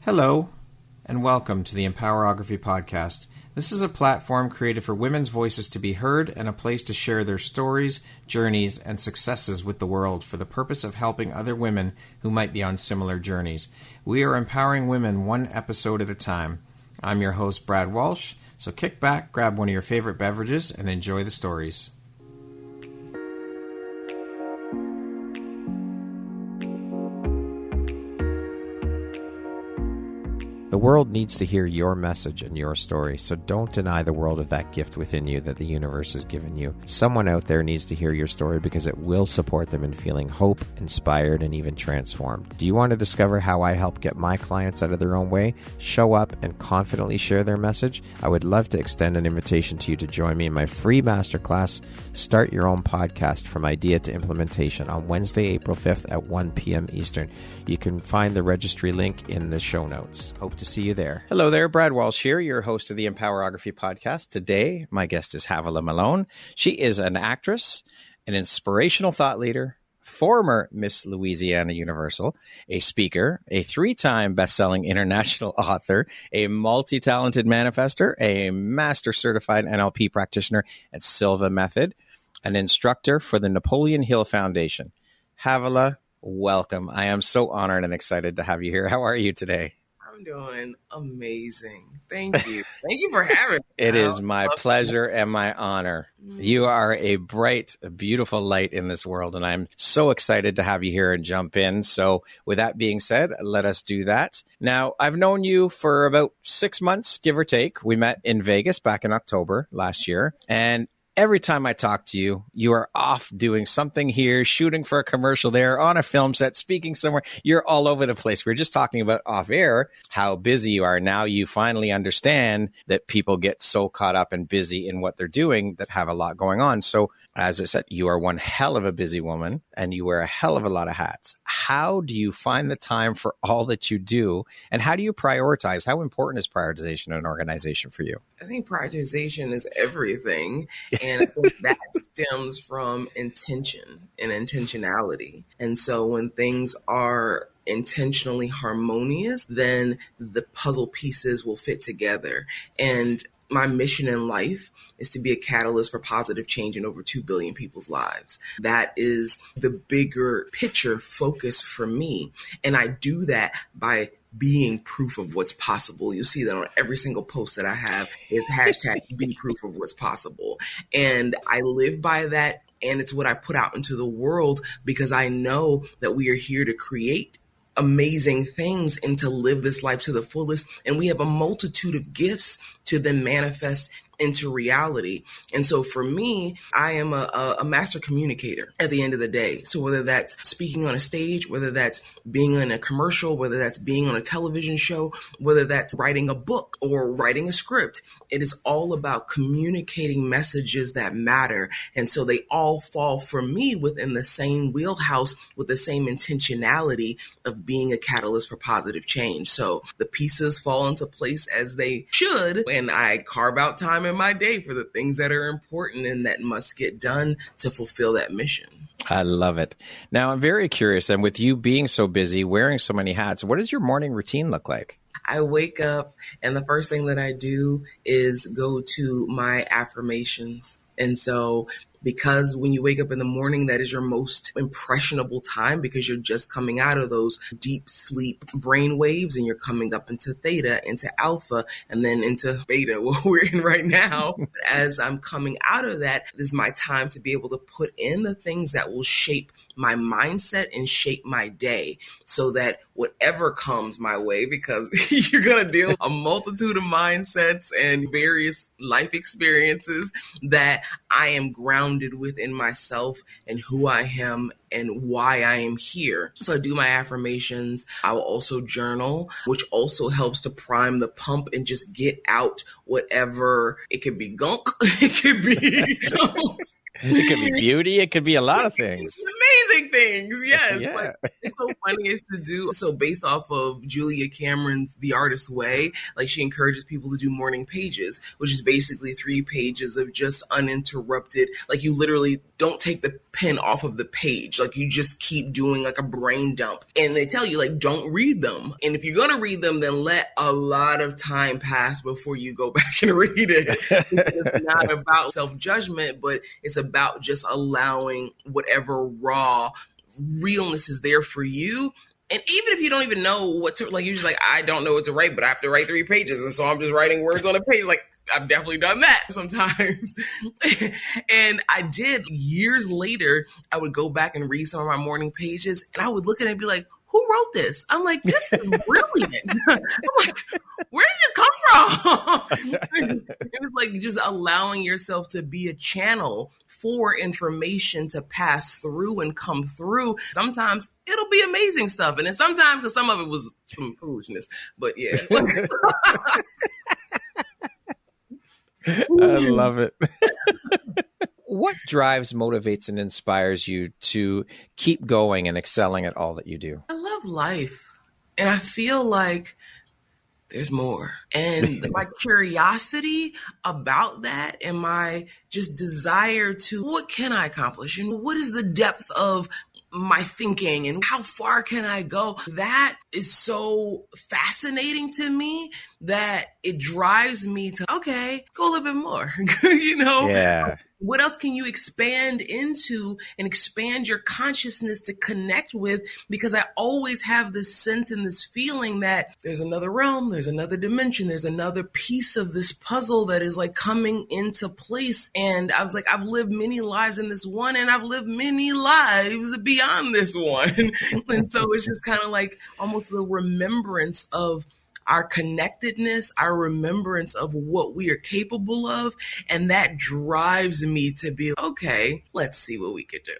Hello, and welcome to the Empowerography Podcast. This is a platform created for women's voices to be heard and a place to share their stories, journeys, and successes with the world for the purpose of helping other women who might be on similar journeys. We are empowering women one episode at a time. I'm your host, Brad Walsh, so kick back, grab one of your favorite beverages, and enjoy the stories. The world needs to hear your message and your story, so don't deny the world of that gift within you that the universe has given you. Someone out there needs to hear your story because it will support them in feeling hope, inspired, and even transformed. Do you want to discover how I help get my clients out of their own way, show up, and confidently share their message? I would love to extend an invitation to you to join me in my free masterclass, Start Your Own Podcast from Idea to Implementation, on Wednesday, April 5th at 1 p.m. Eastern. You can find the registry link in the show notes. Hope to see you there. Hello there, Brad Walsh here, your host of the Empowerography Podcast. Today, my guest is Havilah Malone. She is an actress, an inspirational thought leader, former Miss Louisiana Universal, a speaker, a 3-time best-selling international author, a multi-talented manifester, a master certified NLP practitioner at Silva Method, an instructor for the Napoleon Hill Foundation. Havilah, welcome. I am so honored and excited to have you here. How are you today? I'm doing amazing. Thank you. Thank you for having me. It is my pleasure and my honor. You are a bright, beautiful light in this world, and I'm so excited to have you here and jump in. So with that being said, let us do that. Now, I've known you for about 6 months, give or take. We met in Vegas back in October last year, and every time I talk to you, you are off doing something here, shooting for a commercial there, on a film set, speaking somewhere. You're all over the place. We were just talking about off air how busy you are. Now you finally understand that people get so caught up and busy in what they're doing that have a lot going on. So as I said, you are one hell of a busy woman and you wear a hell of a lot of hats. How do you find the time for all that you do? And how do you prioritize? How important is prioritization in an organization for you? I think prioritization is everything. And I think that stems from intention and intentionality. And so when things are intentionally harmonious, then the puzzle pieces will fit together. And my mission in life is to be a catalyst for positive change in over 2 billion people's lives. That is the bigger picture focus for me. And I do that by being proof of what's possible. You'll see that on every single post that I have is hashtag be proof of what's possible. And I live by that. And it's what I put out into the world because I know that we are here to create amazing things and to live this life to the fullest. And we have a multitude of gifts to then manifest into reality. And so for me, I am a master communicator at the end of the day. So whether that's speaking on a stage, whether that's being in a commercial, whether that's being on a television show, whether that's writing a book or writing a script, it is all about communicating messages that matter. And so they all fall for me within the same wheelhouse with the same intentionality of being a catalyst for positive change. So the pieces fall into place as they should, and I carve out time in my day for the things that are important and that must get done to fulfill that mission. I love it. Now, I'm very curious, and with you being so busy, wearing so many hats, what does your morning routine look like? I wake up and the first thing that I do is go to my affirmations. And so because when you wake up in the morning, that is your most impressionable time because you're just coming out of those deep sleep brain waves and you're coming up into theta, into alpha, and then into beta, what we're in right now. As I'm coming out of that, this is my time to be able to put in the things that will shape my mindset and shape my day so that whatever comes my way, because you're going to deal with a multitude of mindsets and various life experiences, that I am grounded within myself and who I am and why I am here. So I do my affirmations. I will also journal, which also helps to prime the pump and just get out whatever. It could be gunk. It could be... It could be beauty. It could be a lot of things. Amazing things. Yes. Yeah. Like, it's so funny is to do. So based off of Julia Cameron's The Artist's Way, like she encourages people to do morning pages, which is basically 3 pages of just uninterrupted. Like you literally don't take the pen off of the page. Like you just keep doing like a brain dump, and they tell you like, don't read them. And if you're going to read them, then let a lot of time pass before you go back and read it. It's not about self-judgment, but it's about just allowing whatever raw realness is there for you. And even if you don't even know what to, like, you're just like, I don't know what to write, but I have to write 3 pages. And so I'm just writing words on a page. Like, I've definitely done that sometimes. And I did. Years later, I would go back and read some of my morning pages, and I would look at it and be like, who wrote this? I'm like, this is brilliant. I'm like, where did this come from? It was like just allowing yourself to be a channel for information to pass through and come through. Sometimes it'll be amazing stuff. And then sometimes, because some of it was some foolishness, but yeah. I love it. What drives, motivates, and inspires you to keep going and excelling at all that you do? I love life. And I feel like there's more. And my curiosity about that and my just desire to, what can I accomplish? And what is the depth of my thinking and how far can I go? That is so fascinating to me that it drives me to, okay, go a little bit more, you know? Yeah. What else can you expand into and expand your consciousness to connect with? Because I always have this sense and this feeling that there's another realm, there's another dimension, there's another piece of this puzzle that is like coming into place. And I was like, I've lived many lives in this one, and I've lived many lives beyond this one. And so it's just kind of like almost the remembrance of our connectedness, our remembrance of what we are capable of. And that drives me to be, okay, let's see what we could do.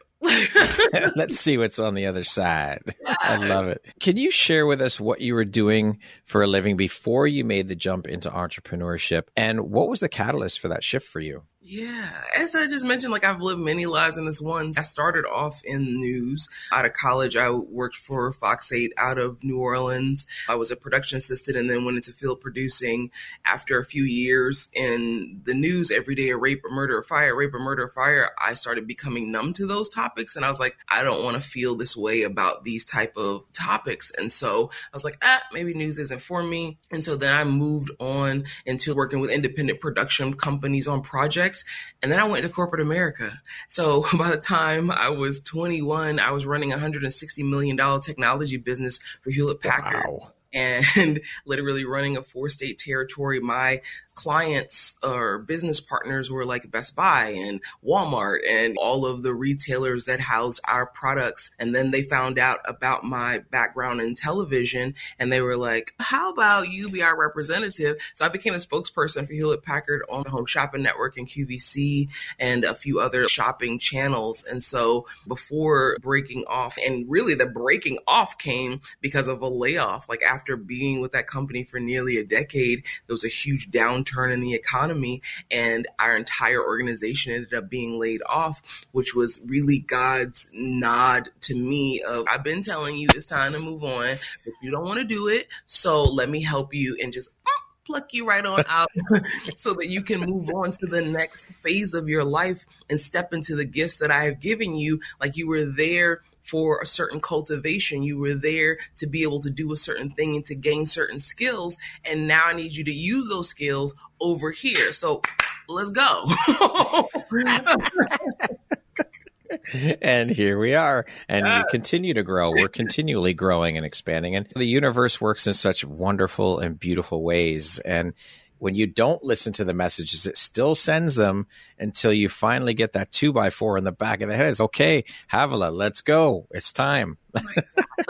Let's see what's on the other side. I love it. Can you share with us what you were doing for a living before you made the jump into entrepreneurship? And what was the catalyst for that shift for you? Yeah, as I just mentioned, like I've lived many lives in this one. I started off in news. Out of college, I worked for Fox 8 out of New Orleans. I was a production assistant and then went into field producing. After a few years in the news, every day a rape, a murder, a fire, rape, a murder, a fire, I started becoming numb to those topics. And I was like, I don't want to feel this way about these type of topics. And so I was like, maybe news isn't for me. And so then I moved on into working with independent production companies on projects. And then I went to corporate America. So by the time I was 21, I was running a $160 million technology business for Hewlett Packard. Wow. And literally running a 4-state territory. My clients or business partners were like Best Buy and Walmart and all of the retailers that housed our products. And then they found out about my background in television and they were like, how about you be our representative? So I became a spokesperson for Hewlett Packard on the Home Shopping Network and QVC and a few other shopping channels. And so before breaking off, and really the breaking off came because of a layoff. Like after being with that company for nearly a decade, there was a huge downturn in the economy and our entire organization ended up being laid off, which was really God's nod to me of, I've been telling you it's time to move on, but you don't want to do it. So let me help you and just pluck you right on out so that you can move on to the next phase of your life and step into the gifts that I have given you. Like you were there for a certain cultivation. You were there to be able to do a certain thing and to gain certain skills. And now I need you to use those skills over here. So let's go. And here we are. And we continue to grow. We're continually growing and expanding. And the universe works in such wonderful and beautiful ways. And when you don't listen to the messages, it still sends them until you finally get that 2x4 in the back of the head. It's okay, Havilah, let's go. It's time.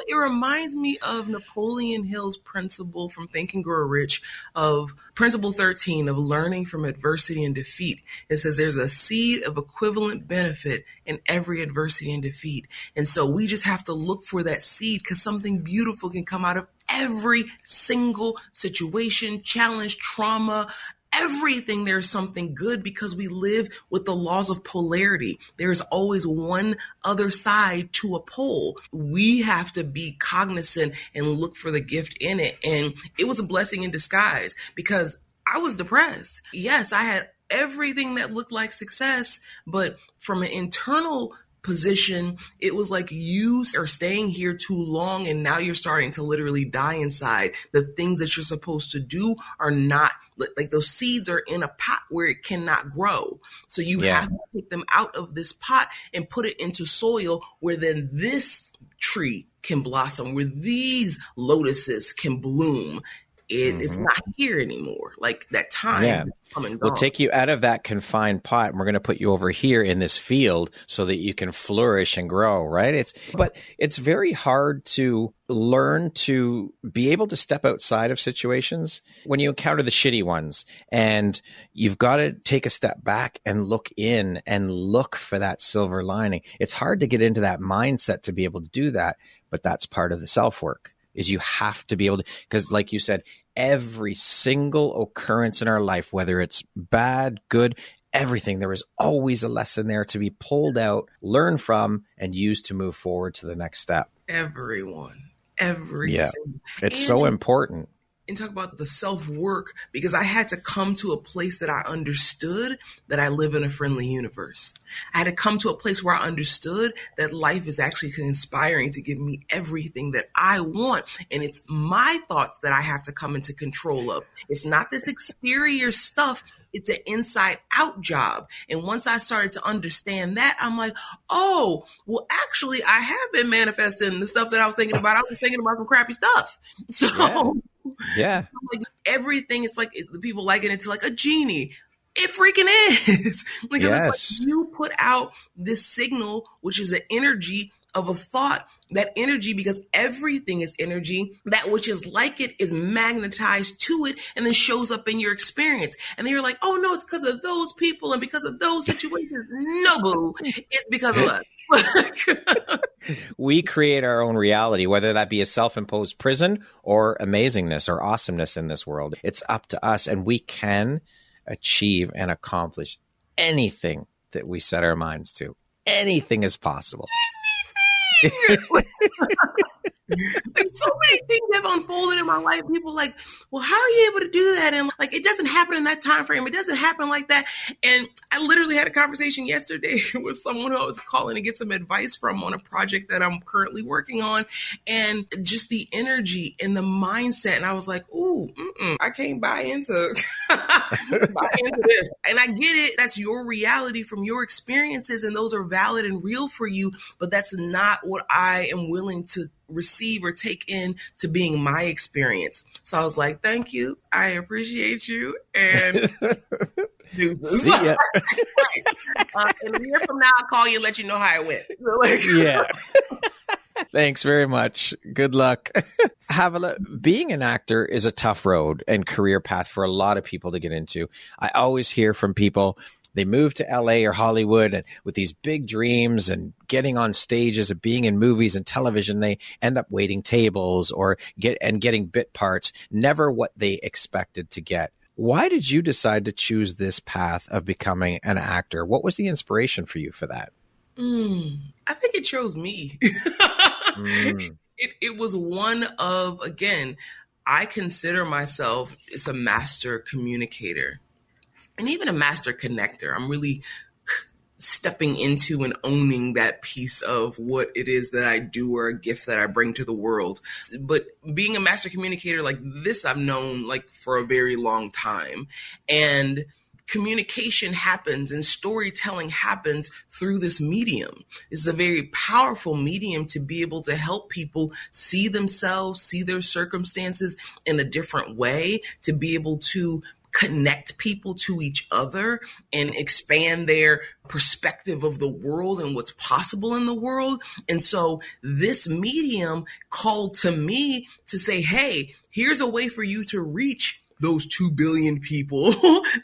It reminds me of Napoleon Hill's principle from Think and Grow Rich of principle 13 of learning from adversity and defeat. It says there's a seed of equivalent benefit in every adversity and defeat. And so we just have to look for that seed because something beautiful can come out of every single situation, challenge, trauma, everything. There's something good because we live with the laws of polarity. There's always one other side to a pole. We have to be cognizant and look for the gift in it. And it was a blessing in disguise because I was depressed. Yes, I had everything that looked like success, but from an internal position. It was like you are staying here too long and now you're starting to literally die inside. The things that you're supposed to do are not, like those seeds are in a pot where it cannot grow. So you have to take them out of this pot and put it into soil where then this tree can blossom, where these lotuses can bloom. It's not here anymore. Like that time is come and gone. We'll take you out of that confined pot and we're going to put you over here in this field so that you can flourish and grow, right? But it's very hard to learn to be able to step outside of situations when you encounter the shitty ones, and you've got to take a step back and look in and look for that silver lining. It's hard to get into that mindset to be able to do that, but that's part of the self-work. Is you have to be able to, because like you said, every single occurrence in our life, whether it's bad, good, everything, there is always a lesson there to be pulled out, learn from, and used to move forward to the next step. Everyone, it's so important. And talk about the self-work, because I had to come to a place that I understood that I live in a friendly universe. I had to come to a place where I understood that life is actually conspiring to give me everything that I want. And it's my thoughts that I have to come into control of. It's not this exterior stuff. It's an inside out job. And once I started to understand that, I'm like, oh, well, actually, I have been manifesting the stuff that I was thinking about. I was thinking about some crappy stuff. So yeah. Like everything, it's like the people liken it to like a genie. It freaking is. Because it's like you put out this signal, which is an energy of a thought, that energy, because everything is energy, that which is like it is magnetized to it and then shows up in your experience. And then you're like, oh no, it's because of those people and because of those situations. No, boo. It's because of us. We create our own reality, whether that be a self-imposed prison or amazingness or awesomeness in this world. It's up to us, and we can achieve and accomplish anything that we set our minds to. Anything is possible. Like so many things have unfolded in my life. People are like, well, how are you able to do that? And like, it doesn't happen in that time frame. It doesn't happen like that. And I literally had a conversation yesterday with someone who I was calling to get some advice from on a project that I'm currently working on, and just the energy and the mindset. And I was like, ooh, I can't buy into this. And I get it. That's your reality from your experiences, and those are valid and real for you. But that's not what I am willing to receive or take in to being my experience. So I was like, thank you. I appreciate you. And see ya. And a year from now, I'll call you and let you know how it went. Yeah. Thanks very much. Good luck. Havilah, being an actor is a tough road and career path for a lot of people to get into. I always hear from people, they move to LA or Hollywood and with these big dreams and getting on stages and being in movies and television, they end up waiting tables or getting bit parts, never what they expected to get. Why did you decide to choose this path of becoming an actor? What was the inspiration for you for that? I think it chose me. It was one of, again, I consider myself as a master communicator. And even a master connector. I'm really stepping into and owning that piece of what it is that I do, or a gift that I bring to the world. But being a master communicator like this, I've known like for a very long time. And communication happens and storytelling happens through this medium. It's a very powerful medium to be able to help people see themselves, see their circumstances in a different way, to be able to connect people to each other and expand their perspective of the world and what's possible in the world. And so this medium called to me to say, hey, here's a way for you to reach those 2 billion people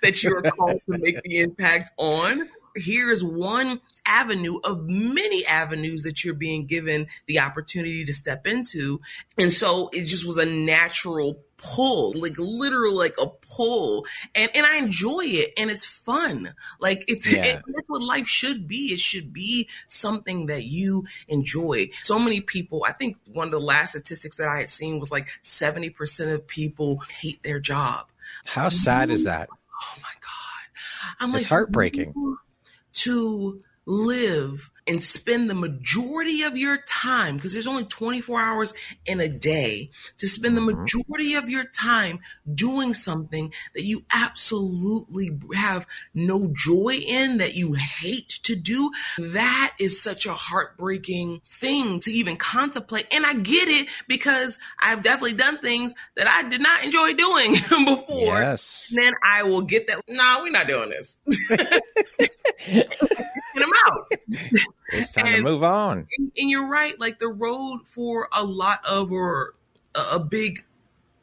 that you're called to make the impact on. Here's one avenue of many avenues that you're being given the opportunity to step into. And so it just was a natural pull, like literally like a pull. And I enjoy it, and it's fun. Like that's what life should be. It should be something that you enjoy. So many people, I think one of the last statistics that I had seen was like 70% of people hate their job. How sad is that? Oh my God. I'm it's heartbreaking. To live and spend the majority of your time, because there's only 24 hours in a day, to spend the majority of your time doing something that you absolutely have no joy in, that you hate to do, that is such a heartbreaking thing to even contemplate. And I get it, because I've definitely done things that I did not enjoy doing before. Yes. And then I will get that, no, we're not doing this. Get them out. It's time to move on. And you're right. Like, the road for a lot of, or a big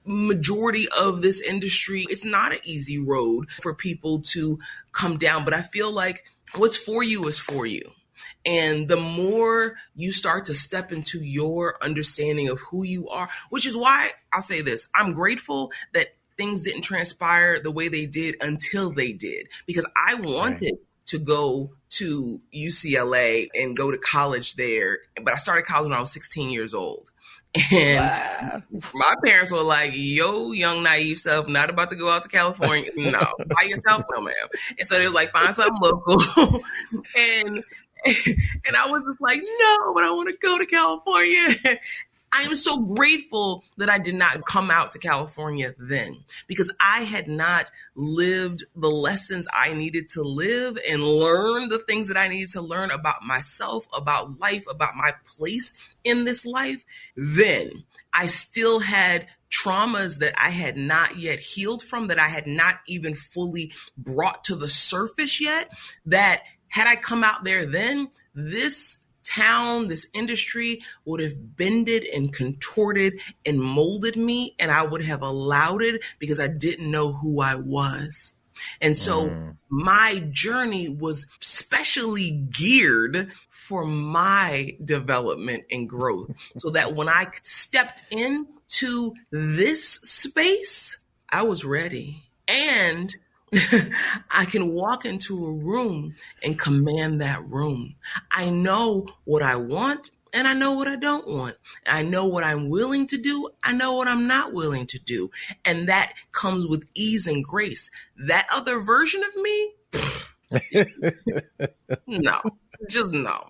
majority of this industry, it's not an easy road for people to come down. But I feel like what's for you is for you. And the more you start to step into your understanding of who you are, which is why I'll say this, I'm grateful that things didn't transpire the way they did until they did, because I wanted to go to UCLA and go to college there. But I started college when I was 16 years old. And my parents were like, yo, young, naive self, not about to go out to California. No, by yourself, no, ma'am. And so they was like, find something local. and I was just like, no, but I want to go to California. I am so grateful that I did not come out to California then, because I had not lived the lessons I needed to live and learn the things that I needed to learn about myself, about life, about my place in this life. Then I still had traumas that I had not yet healed from, that I had not even fully brought to the surface yet, that had I come out there then, this town, this industry would have bended and contorted and molded me, and I would have allowed it because I didn't know who I was. And so my journey was specially geared for my development and growth, so that when I stepped into this space, I was ready. And I can walk into a room and command that room. I know what I want and I know what I don't want. I know what I'm willing to do. I know what I'm not willing to do. And that comes with ease and grace. That other version of me, no, just no.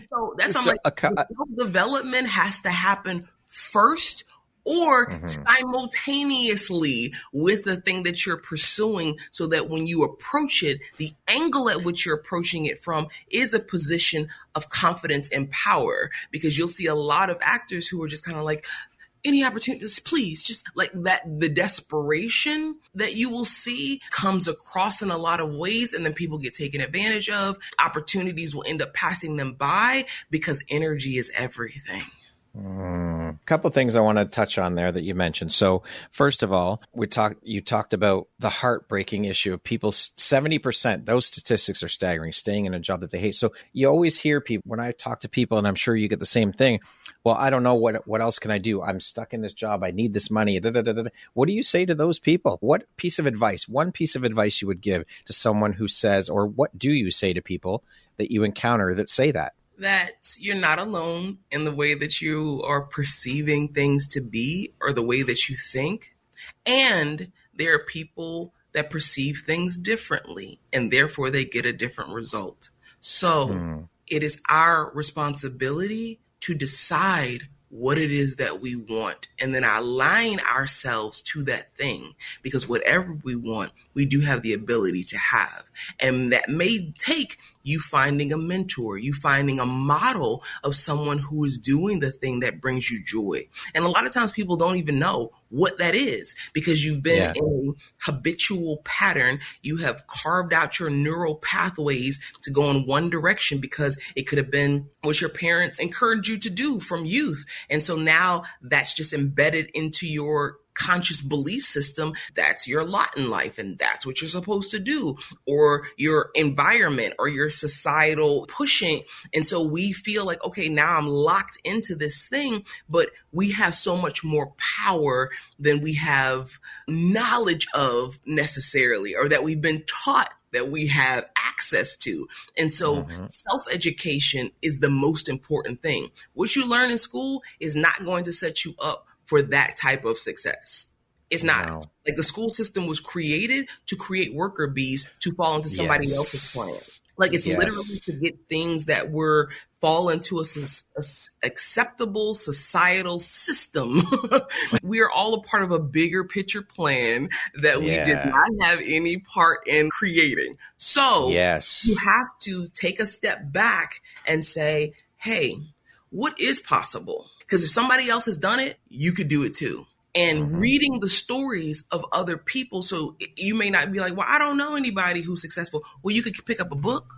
So that's why I'm like, self-development has to happen first, or simultaneously with the thing that you're pursuing, so that when you approach it, the angle at which you're approaching it from is a position of confidence and power. Because you'll see a lot of actors who are just kind of like, any opportunities, please, just like that. The desperation that you will see comes across in a lot of ways, and then people get taken advantage of. Opportunities will end up passing them by because energy is everything. A couple of things I want to touch on there that you mentioned. So first of all, you talked about the heartbreaking issue of people, 70%, those statistics are staggering, staying in a job that they hate. So you always hear people, when I talk to people, and I'm sure you get the same thing, well, I don't know what else can I do? I'm stuck in this job. I need this money. What do you say to those people? What piece of advice, one piece of advice you would give to someone who says, or what do you say to people that you encounter that say that? That you're not alone in the way that you are perceiving things to be, or the way that you think. And there are people that perceive things differently, and therefore they get a different result. So it is our responsibility to decide what it is that we want, and then align ourselves to that thing, because whatever we want, we do have the ability to have. And that may take you finding a mentor, you finding a model of someone who is doing the thing that brings you joy. And a lot of times people don't even know what that is, because you've been in a habitual pattern. You have carved out your neural pathways to go in one direction, because it could have been what your parents encouraged you to do from youth. And so now that's just embedded into your conscious belief system. That's your lot in life, and that's what you're supposed to do, or your environment or your societal pushing. And so we feel like, okay, now I'm locked into this thing, but we have so much more power than we have knowledge of necessarily, or that we've been taught that we have access to. And so self-education is the most important thing. What you learn in school is not going to set you up for that type of success. It's not. Wow. Like, the school system was created to create worker bees to fall into somebody else's plan. Like it's literally Yes. to get things that were fall into a acceptable societal system. We are all a part of a bigger picture plan that we did Yeah. not have any part in creating. So you Yes. have to take a step back and say, hey, what is possible? Because if somebody else has done it, you could do it too. And reading the stories of other people. So you may not be like, well, I don't know anybody who's successful. Well, you could pick up a book.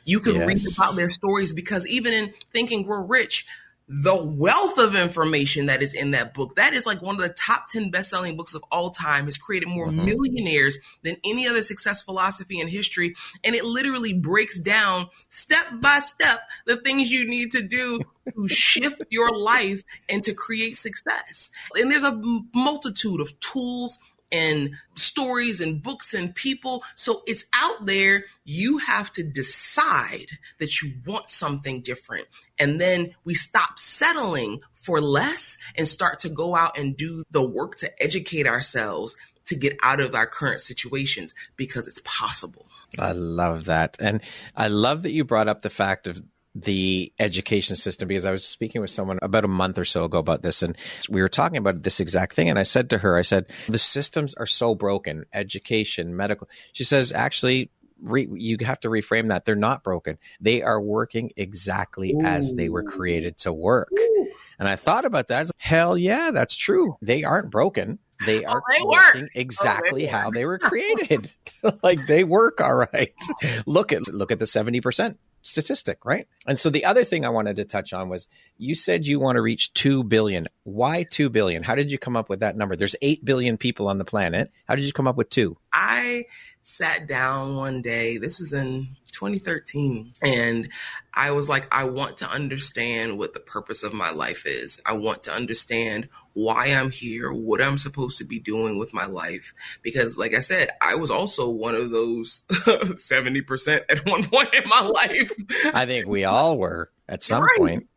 You could read about their stories, because even in Think and Grow Rich, the wealth of information that is in that book, that is like one of the top 10 best-selling books of all time, has created more millionaires than any other success philosophy in history. And it literally breaks down step by step the things you need to do to shift your life and to create success. And there's a multitude of tools and stories and books and people. So it's out there. You have to decide that you want something different. And then we stop settling for less and start to go out and do the work to educate ourselves to get out of our current situations, because it's possible. I love that. And I love that you brought up the fact of the education system, because I was speaking with someone about a month or so ago about this, and we were talking about this exact thing. And I said to her, the systems are so broken, education, medical. She says, actually, you have to reframe that. They're not broken. They are working exactly as they were created to work. And I thought about that. Hell yeah, that's true. They aren't broken. They are working exactly how they were created. Like, they work all right. Look at the 70% statistic, right? And so the other thing I wanted to touch on was, you said you want to reach 2 billion. Why 2 billion? How did you come up with that number? There's 8 billion people on the planet. How did you come up with 2? I sat down one day, this was in 2013, and I was like, I want to understand what the purpose of my life is. I want to understand why I'm here, what I'm supposed to be doing with my life. Because like I said, I was also one of those 70% at one point in my life. I think we all were at some point.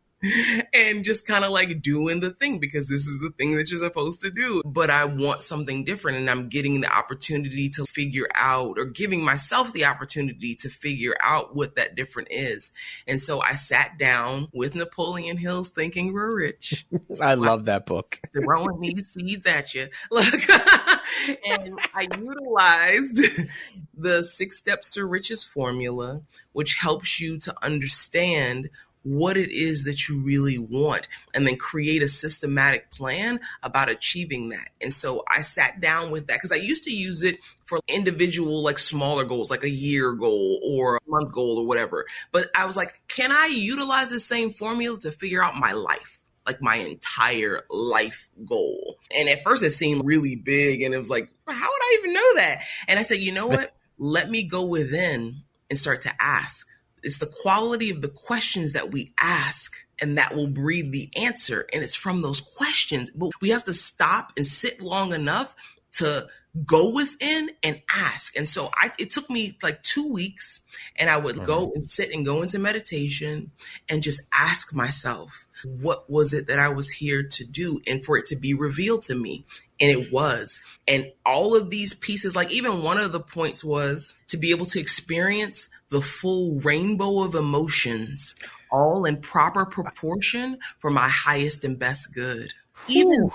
And just kind of like doing the thing, because this is the thing that you're supposed to do. But I want something different, and I'm getting the opportunity to figure out, or giving myself the opportunity to figure out what that different is. And so I sat down with Napoleon Hill's Think and Grow Rich. I love that book. Throwing these seeds at you. Look, and I utilized the 6 Steps to Riches formula, which helps you to understand what it is that you really want, and then create a systematic plan about achieving that. And so I sat down with that, because I used to use it for individual, like smaller goals, like a year goal or a month goal or whatever. But I was like, can I utilize the same formula to figure out my life? Like my entire life goal. And at first it seemed really big, and it was like, how would I even know that? And I said, you know what? Let me go within and start to ask. It's the quality of the questions that we ask, and that will breed the answer. And it's from those questions. But we have to stop and sit long enough to go within and ask. And so it took me like 2 weeks, and I would go and sit and go into meditation and just ask myself, what was it that I was here to do, and for it to be revealed to me. And it was. And all of these pieces, like even one of the points was to be able to experience the full rainbow of emotions, all in proper proportion for my highest and best good. Even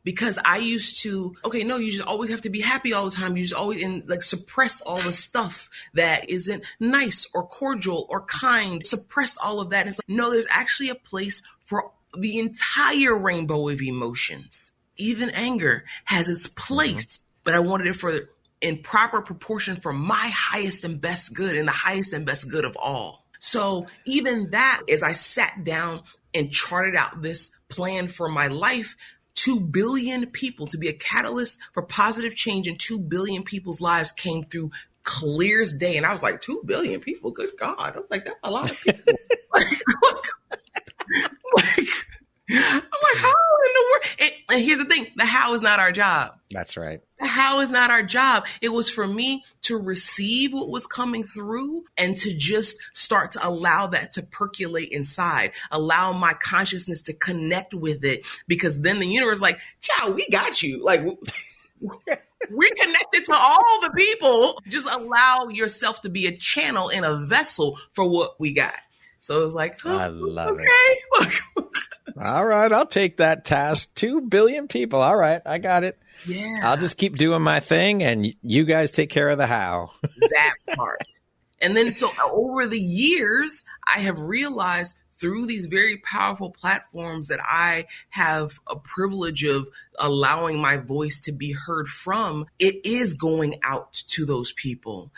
because I used to, you just always have to be happy all the time. You just always suppress all the stuff that isn't nice or cordial or kind. Suppress all of that. And it's like, no, there's actually a place for the entire rainbow of emotions. Even anger has its place, but I wanted it in proper proportion for my highest and best good, and the highest and best good of all. So even that, as I sat down and charted out this plan for my life, 2 billion people, to be a catalyst for positive change in 2 billion people's lives, came through clear as day. And I was like, 2 billion people? Good God. I was like, that's a lot of people. I'm like, how in the world? And here's the thing, the how is not our job. That's right. The how is not our job. It was for me to receive what was coming through and to just start to allow that to percolate inside, allow my consciousness to connect with it, because then the universe is like, child, we got you. Like, We're connected to all the people. Just allow yourself to be a channel and a vessel for what we got. So it was like, oh, I love okay. All right, I'll take that task. 2 billion people. All right, I got it. Yeah. I'll just keep doing my thing, and you guys take care of the how. That part. And then so over the years, I have realized through these very powerful platforms that I have a privilege of allowing my voice to be heard from, it is going out to those people.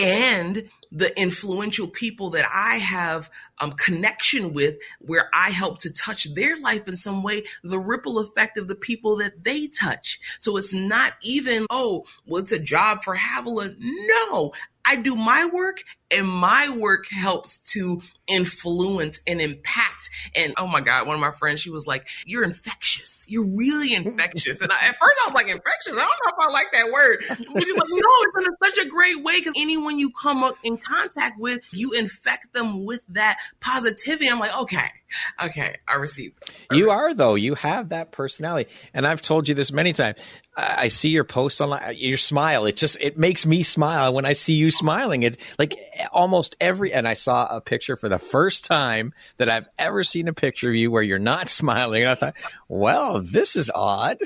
And the influential people that I have connection with, where I help to touch their life in some way, the ripple effect of the people that they touch. So it's not even, oh, well, it's a job for Havilah. No, I do my work, and my work helps to influence and impact. And oh my God, one of my friends, she was like, you're infectious. You're really infectious. And at first I was like, infectious? I don't know if I like that word. But she's like, no, it's in such a great way, because anyone you come up in contact with, you infect them with that positivity. I'm like, okay, I receive it. You are, though. You have that personality. And I've told you this many times. I see your posts online, your smile. It makes me smile when I see you smiling. It like almost and I saw a picture for the first time that I've ever seen a picture of you where you're not smiling. And I thought, well, this is odd.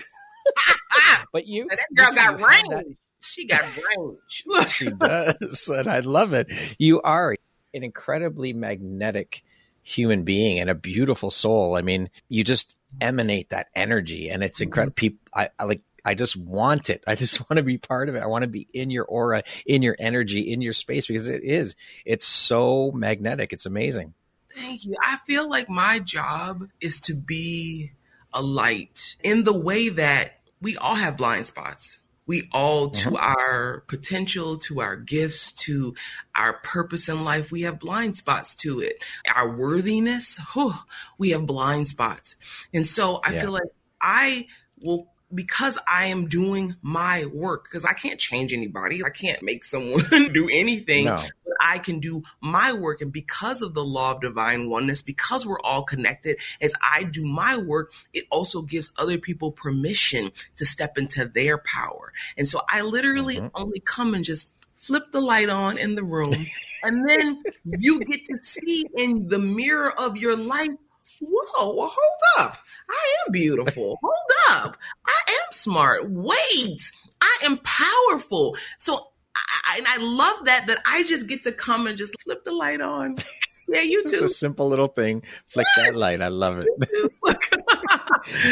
But that girl got range. She got range. She does. And I love it. You are an incredibly magnetic human being and a beautiful soul. I mean, you just emanate that energy, and it's incredible. I just want it. I just want to be part of it. I want to be in your aura, in your energy, in your space, because it's so magnetic. It's amazing. Thank you. I feel like my job is to be a light in the way that we all have blind spots. We all, to our potential, to our gifts, to our purpose in life, we have blind spots to it. Our worthiness, we have blind spots. And so I feel like I will, because I am doing my work, because I can't change anybody. I can't make someone do anything. No. But I can do my work. And because of the law of divine oneness, because we're all connected, as I do my work, it also gives other people permission to step into their power. And so I literally only come and just flip the light on in the room. And then you get to see in the mirror of your life, whoa, well, hold up. I am beautiful. Hold up. I am smart. Wait, I am powerful. So I love that I just get to come and just flip the light on. Yeah, you too. It's a simple little thing. Flick that light. I love it.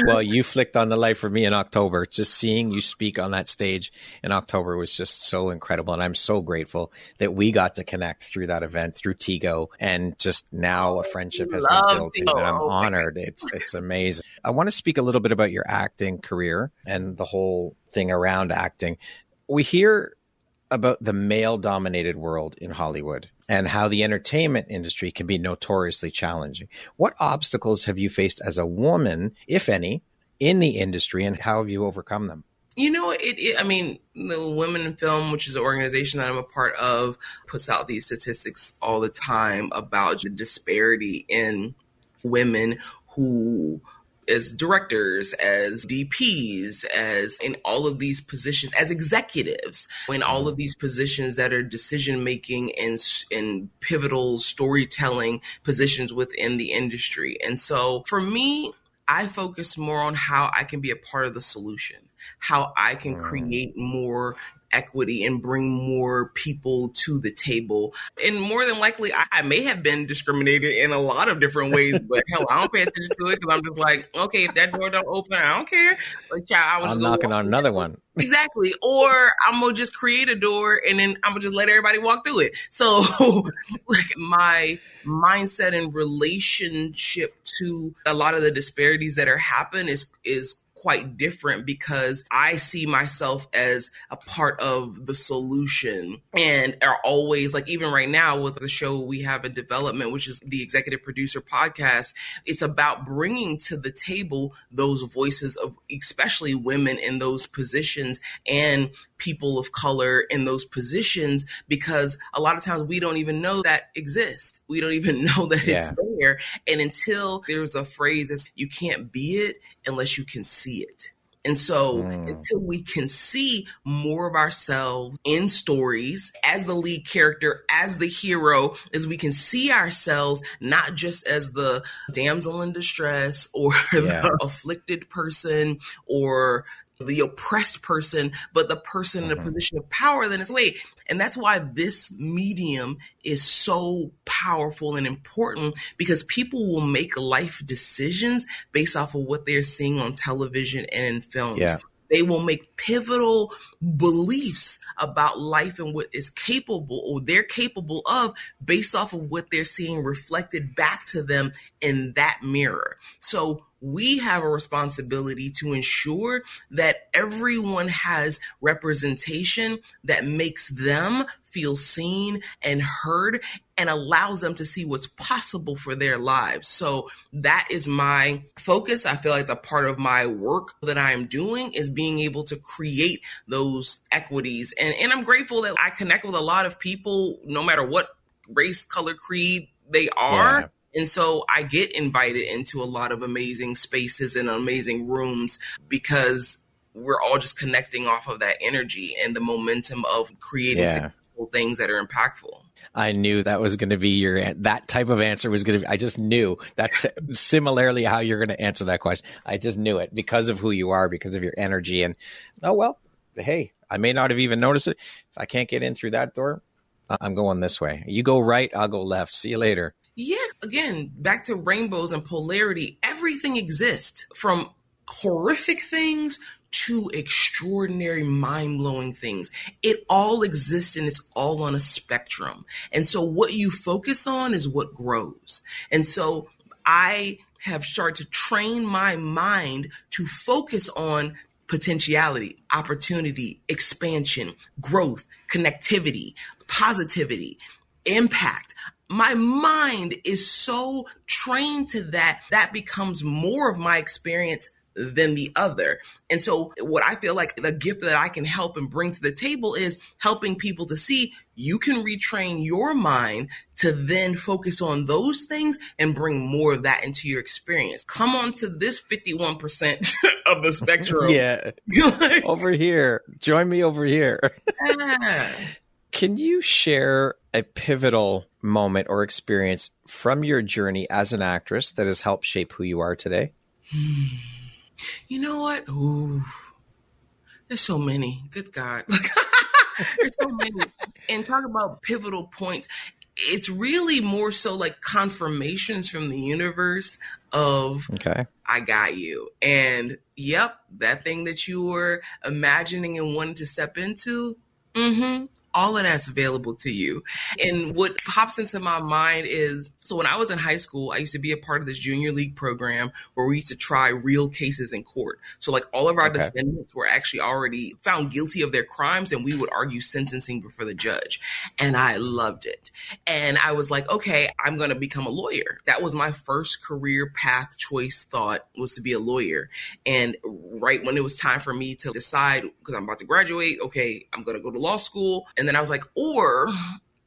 Well, you flicked on the light for me in October. Just seeing you speak on that stage in October was just so incredible. And I'm so grateful that we got to connect through that event, through Tigo. And just now a friendship has been built. And I'm honored. It's amazing. I want to speak a little bit about your acting career and the whole thing around acting. We hear about the male-dominated world in Hollywood and how the entertainment industry can be notoriously challenging. What obstacles have you faced as a woman, if any, in the industry, and how have you overcome them? You know, I mean, the Women in Film, which is an organization that I'm a part of, puts out these statistics all the time about the disparity in women who, as directors, as DPs, as in all of these positions, as executives, in all of these positions that are decision-making and pivotal storytelling positions within the industry. And so for me, I focus more on how I can be a part of the solution, how I can create more equity and bring more people to the table. And more than likely, I may have been discriminated in a lot of different ways, but hell, I don't pay attention to it because I'm just like, okay, if that door don't open, I don't care. Like, child, I'm knocking on another one. Exactly. Or I'm going to just create a door and then I'm going to just let everybody walk through it. So like my mindset and relationship to a lot of the disparities that are happening is quite different, because I see myself as a part of the solution and are always, like, even right now with the show we have in development, which is the Executive Producer Podcast, it's about bringing to the table those voices of especially women in those positions and people of color in those positions, because a lot of times we don't even know that exists. We don't even know that it's there. And until there's a phrase that's, you can't be it unless you can see it. And so until we can see more of ourselves in stories as the lead character, as the hero, as we can see ourselves not just as the damsel in distress or the afflicted person or the oppressed person, but the person in a position of power, then it's wait. And that's why this medium is so powerful and important, because people will make life decisions based off of what they're seeing on television and in films. Yeah. They will make pivotal beliefs about life and what is capable or they're capable of based off of what they're seeing reflected back to them in that mirror. So we have a responsibility to ensure that everyone has representation that makes them feel seen and heard and allows them to see what's possible for their lives. So that is my focus. I feel like it's a part of my work that I'm doing is being able to create those equities. And I'm grateful that I connect with a lot of people, no matter what race, color, creed they are. Yeah. And so I get invited into a lot of amazing spaces and amazing rooms because we're all just connecting off of that energy and the momentum of creating successful things that are impactful. I knew that was going to be that type of answer was going to be, I just knew that's similarly how you're going to answer that question. I just knew it because of who you are, because of your energy. And, oh, well, hey, I may not have even noticed it. If I can't get in through that door, I'm going this way. You go right, I'll go left. See you later. Yeah, again, back to rainbows and polarity. Everything exists, from horrific things to extraordinary, mind-blowing things. It all exists and it's all on a spectrum. And so what you focus on is what grows. And so I have started to train my mind to focus on potentiality, opportunity, expansion, growth, connectivity, positivity, impact. My mind is so trained to that becomes more of my experience than the other. And so what I feel like the gift that I can help and bring to the table is helping people to see you can retrain your mind to then focus on those things and bring more of that into your experience. Come on to this 51% of the spectrum. Yeah. Over here. Join me over here. Yeah. Can you share a pivotal moment or experience from your journey as an actress that has helped shape who you are today? You know what? Ooh, there's so many. Good God. There's so many. And talk about pivotal points. It's really more so like confirmations from the universe of, I got you. And yep, that thing that you were imagining and wanting to step into, all of that's available to you. And what pops into my mind is, so when I was in high school, I used to be a part of this junior league program where we used to try real cases in court. So like all of our defendants were actually already found guilty of their crimes, and we would argue sentencing before the judge. And I loved it. And I was like, okay, I'm going to become a lawyer. That was my first career path choice thought, was to be a lawyer. And right when it was time for me to decide, because I'm about to graduate, okay, I'm going to go to law school. And then I was like, or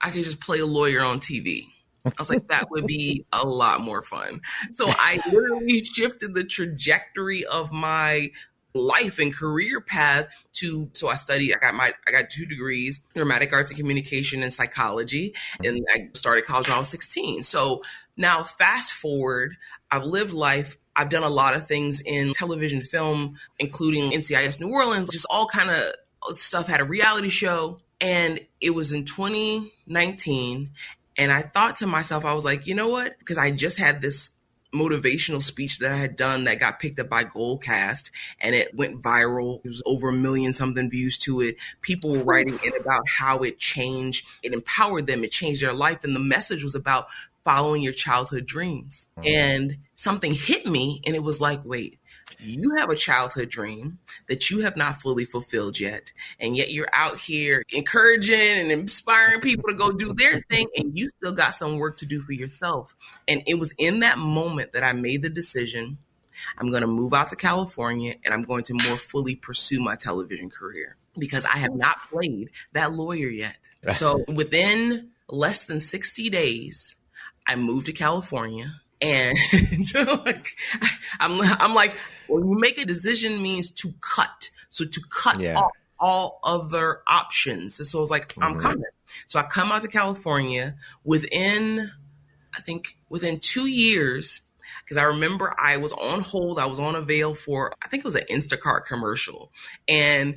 I could just play a lawyer on TV. I was like, that would be a lot more fun. So I literally shifted the trajectory of my life and career path to, so I studied, I got 2 degrees, dramatic arts and communication and psychology. And I started college when I was 16. So now fast forward, I've lived life. I've done a lot of things in television, film, including NCIS New Orleans, just all kind of stuff, had a reality show. And it was in 2019. And I thought to myself, I was like, you know what? Because I just had this motivational speech that I had done that got picked up by Goldcast, and it went viral. It was over 1 million something views to it. People were writing in about how it changed, it empowered them, it changed their life. And the message was about following your childhood dreams. And something hit me, and it was like, wait, you have a childhood dream that you have not fully fulfilled yet. And yet you're out here encouraging and inspiring people to go do their thing. And you still got some work to do for yourself. And it was in that moment that I made the decision. I'm going to move out to California and I'm going to more fully pursue my television career, because I have not played that lawyer yet. So within less than 60 days, I moved to California. And I'm like, When you make a decision means to cut. So to cut off all other options. So I was like, I'm coming. So I come out to California within 2 years, because I remember I was on hold. I was on Avail for, I think it was an Instacart commercial. And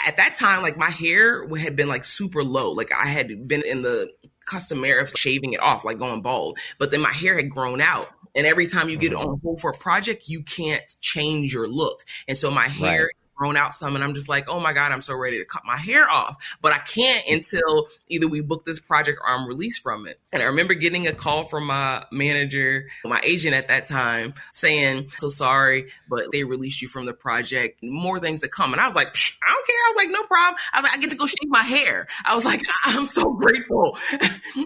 at that time, like my hair had been like super low. Like I had been in the custom era of shaving it off, like going bald. But then my hair had grown out. And every time you get on hold for a project, you can't change your look. And so my hair grown out some, and I'm just like, oh my God, I'm so ready to cut my hair off. But I can't until either we book this project or I'm released from it. And I remember getting a call from my manager, my agent at that time, saying, so sorry, but they released you from the project. More things to come. And I was like, I don't care. I was like, no problem. I was like, I get to go shave my hair. I was like, I'm so grateful.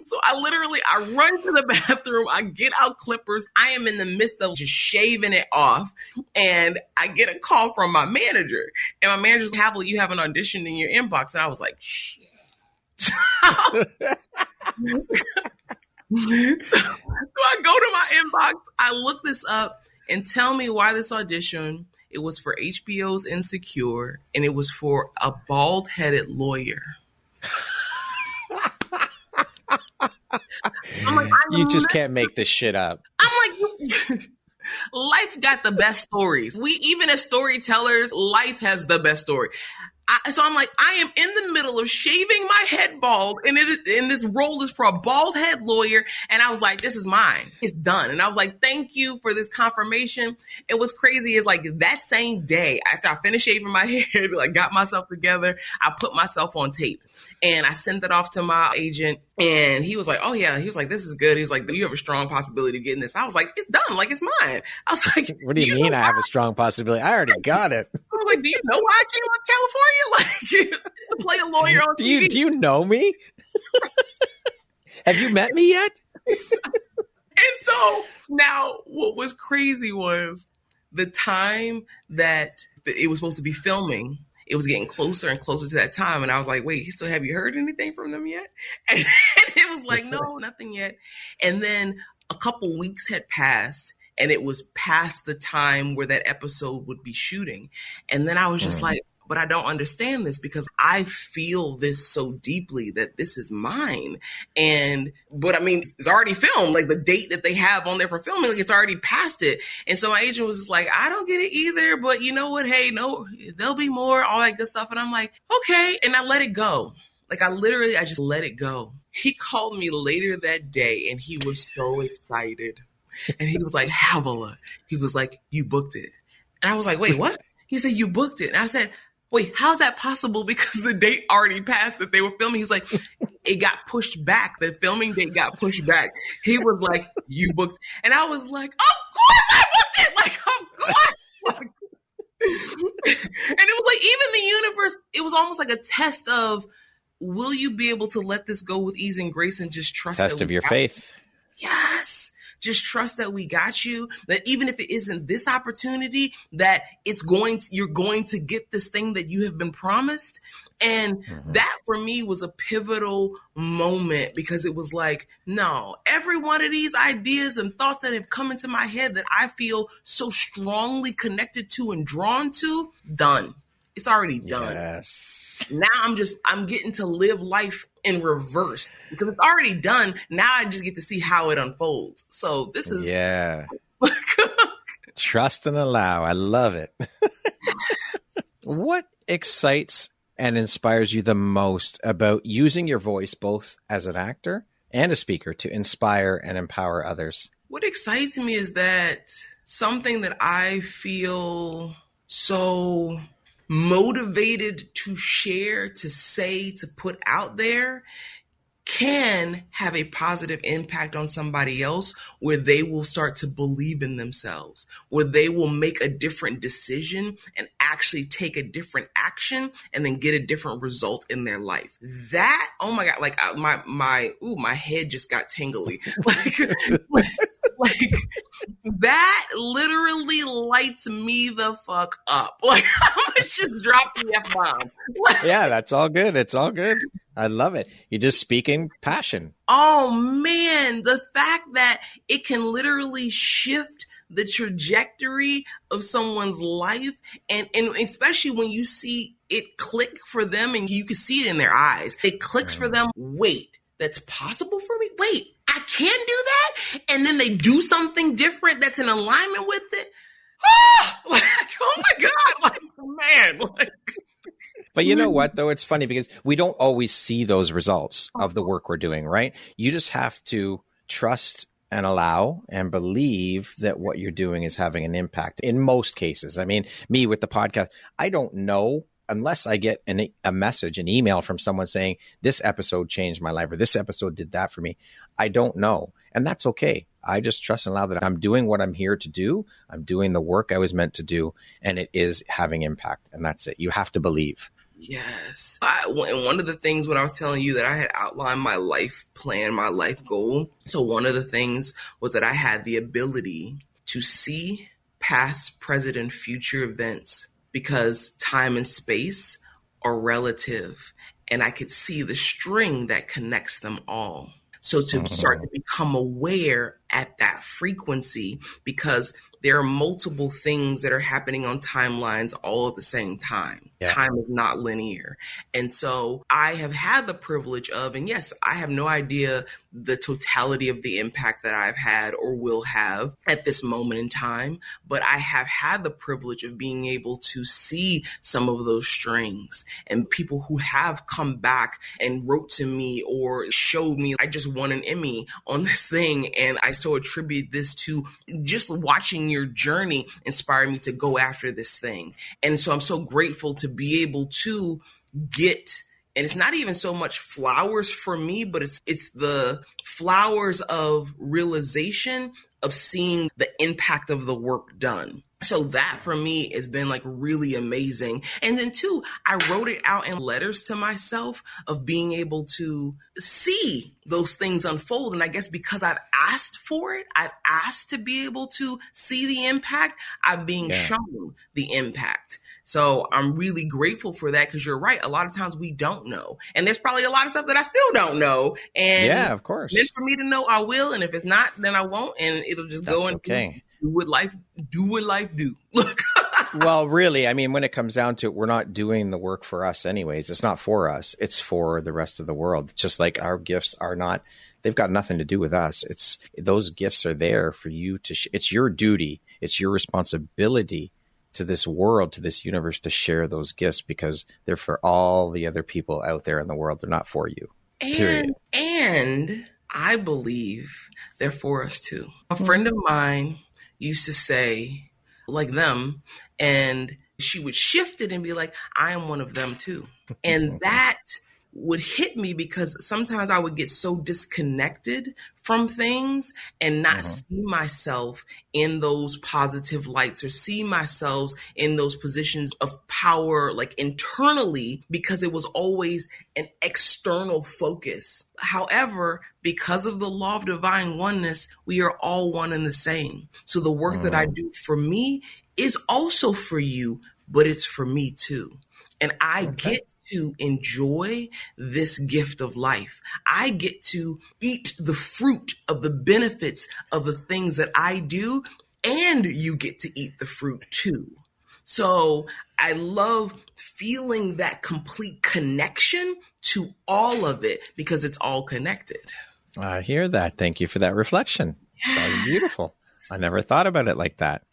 So I run to the bathroom. I get out clippers. I am in the midst of just shaving it off. And I get a call from my manager. And my manager's like, Havilah, you have an audition in your inbox. And I was like, shit. So I go to my inbox. I look this up and tell me why this audition. It was for HBO's Insecure, and it was for a bald-headed lawyer. I'm like, you just can't make this shit up. I'm like, life got the best stories. Even as storytellers, life has the best story. So I'm like, I am in the middle of shaving my head bald, and this role is for a bald head lawyer. And I was like, this is mine. It's done. And I was like, thank you for this confirmation. And what's crazy is like that same day after I finished shaving my head, like got myself together, I put myself on tape and I sent it off to my agent. And he was like, oh yeah. He was like, this is good. He was like, you have a strong possibility of getting this. I was like, it's done. Like, it's mine. I was like, what do you mean I have a strong possibility? I already got it. I was like, do you know why I came out to California? Like, to play a lawyer on TV. Do you know me? Have you met me yet? And so now what was crazy was the time that it was supposed to be filming, it was getting closer and closer to that time. And I was like, wait, so have you heard anything from them yet? And it was like, no, nothing yet. And then a couple weeks had passed, and it was past the time where that episode would be shooting. And then I was just like, but I don't understand this, because I feel this so deeply that this is mine. But I mean, it's already filmed, like the date that they have on there for filming, like it's already past it. And so my agent was just like, I don't get it either, but you know what? Hey, no, there'll be more, all that good stuff. And I'm like, okay. And I let it go. Like I just let it go. He called me later that day and he was so excited. And he was like, Havilah, he was like, you booked it. And I was like, wait, what? He said, you booked it. And I said, wait, how's that possible? Because the date already passed that they were filming. He's like, it got pushed back. The filming date got pushed back. He was like, you booked. And I was like, of course I booked it. Like, of course. And it was like, even the universe, it was almost like a test of, will you be able to let this go with ease and grace and just trust test of your faith? Yes. Just trust that we got you, that even if it isn't this opportunity, that you're going to get this thing that you have been promised. And that for me was a pivotal moment, because it was like, no, every one of these ideas and thoughts that have come into my head that I feel so strongly connected to and drawn to, done. It's already done. Yes. Now I'm getting to live life in reverse, because it's already done. Now I just get to see how it unfolds. So this is trust and allow. I love it. What excites and inspires you the most about using your voice, both as an actor and a speaker, to inspire and empower others? What excites me is that something that I feel so motivated to share, to say, to put out there, can have a positive impact on somebody else, where they will start to believe in themselves, where they will make a different decision and actually take a different action and then get a different result in their life. That, oh my God, like my head just got tingly. Like that literally lights me the fuck up. Like, I'm gonna just drop the F-bomb. Yeah, that's all good. It's all good. I love it. You're just speaking passion. Oh man, the fact that it can literally shift the trajectory of someone's life, and especially when you see it click for them and you can see it in their eyes. It clicks for them. Wait, that's possible for me? Wait, I can do that? And then they do something different that's in alignment with it. Like, oh my God, like, man. Like, but you know what, though? It's funny because we don't always see those results of the work we're doing, right? You just have to trust and allow and believe that what you're doing is having an impact in most cases. I mean, me with the podcast, I don't know unless I get a message, an email from someone saying, this episode changed my life or this episode did that for me. I don't know. And that's okay. I just trust and allow that I'm doing what I'm here to do. I'm doing the work I was meant to do, and it is having impact. And that's it. You have to believe. Yes. And one of the things when I was telling you that I had outlined my life plan, my life goal. So one of the things was that I had the ability to see past, present, and future events because time and space are relative, and I could see the string that connects them all. So to start to become aware at that frequency, because there are multiple things that are happening on timelines all at the same time. Yeah. Time is not linear. And so I have had the privilege of, and yes, I have no idea the totality of the impact that I've had or will have at this moment in time, but I have had the privilege of being able to see some of those strings and people who have come back and wrote to me or showed me, I just won an Emmy on this thing. And I so attribute this to just watching your journey inspire me to go after this thing. And so I'm so grateful to be able to get, and it's not even so much flowers for me, but it's the flowers of realization of seeing the impact of the work done. So that for me has been like really amazing. And then too, I wrote it out in letters to myself of being able to see those things unfold. And I guess because I've asked for it, I've asked to be able to see the impact, I'm being shown the impact. So I'm really grateful for that, because you're right. A lot of times we don't know. And there's probably a lot of stuff that I still don't know. And yeah, of course. Meant for me to know, I will. And if it's not, then I won't. And it'll just go and do what life do. Well, really, I mean, when it comes down to it, we're not doing the work for us anyways. It's not for us. It's for the rest of the world. Just like our gifts are not, they've got nothing to do with us. It's those gifts are there for you to, it's your duty. It's your responsibility to this world, to this universe, to share those gifts, because they're for all the other people out there in the world. They're not for you. Period. And I believe they're for us too. A friend of mine used to say, like them, and she would shift it and be like, I am one of them too. And that would hit me, because sometimes I would get so disconnected from things and not see myself in those positive lights or see myself in those positions of power, like internally, because it was always an external focus. However, because of the law of divine oneness, we are all one and the same. So the work that I do for me is also for you, but it's for me too. And I get to enjoy this gift of life. I get to eat the fruit of the benefits of the things that I do, and you get to eat the fruit too. So I love feeling that complete connection to all of it, because it's all connected. I hear that. Thank you for that reflection. That was beautiful. I never thought about it like that.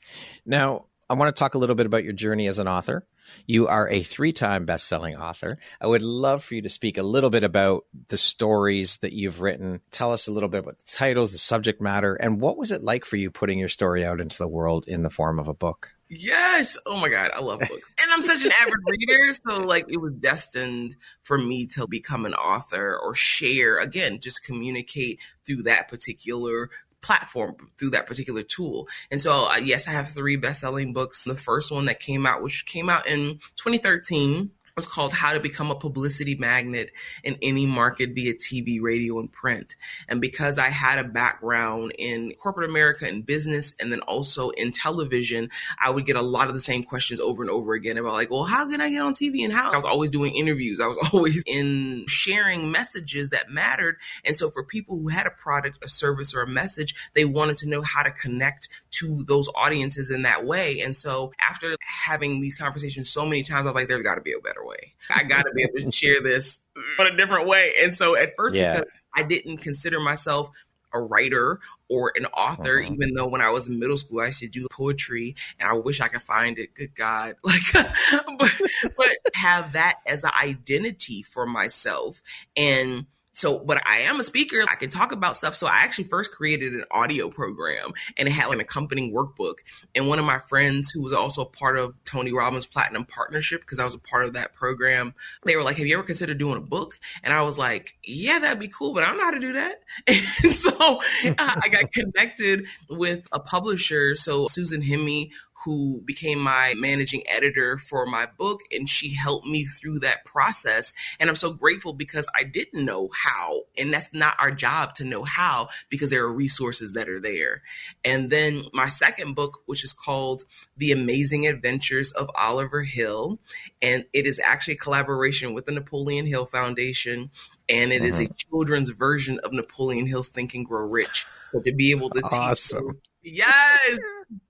Now, I want to talk a little bit about your journey as an author. You are a 3-time best-selling author. I would love for you to speak a little bit about the stories that you've written. Tell us a little bit about the titles, the subject matter, and what was it like for you putting your story out into the world in the form of a book? Yes. Oh my God. I love books. And I'm such an avid reader. So like it was destined for me to become an author or share, again, just communicate through that particular platform, through that particular tool. And so, yes, I have 3 best-selling books. The first one that came out, which came out in 2013, was called How to Become a Publicity Magnet in Any Market via TV, Radio, and Print. And because I had a background in corporate America and business, and then also in television, I would get a lot of the same questions over and over again about like, well, how can I get on TV and how? I was always doing interviews. I was always in sharing messages that mattered. And so for people who had a product, a service, or a message, they wanted to know how to connect to those audiences in that way. And so after having these conversations so many times, I was like, there's got to be a better way. I got to be able to share this in a different way. And so at first, because I didn't consider myself a writer or an author, even though when I was in middle school, I used to do poetry and I wish I could find it. Good God. But have that as an identity for myself. And so, but I am a speaker. I can talk about stuff. So I actually first created an audio program and it had an accompanying workbook. And one of my friends who was also a part of Tony Robbins Platinum Partnership, because I was a part of that program, they were like, have you ever considered doing a book? And I was like, yeah, that'd be cool, but I don't know how to do that. And so I got connected with a publisher. So Susan Hemme, who became my managing editor for my book, and she helped me through that process. And I'm so grateful because I didn't know how, and that's not our job to know how, because there are resources that are there. And then my second book, which is called The Amazing Adventures of Oliver Hill, and it is actually a collaboration with the Napoleon Hill Foundation, and it is a children's version of Napoleon Hill's Think and Grow Rich. So to be able to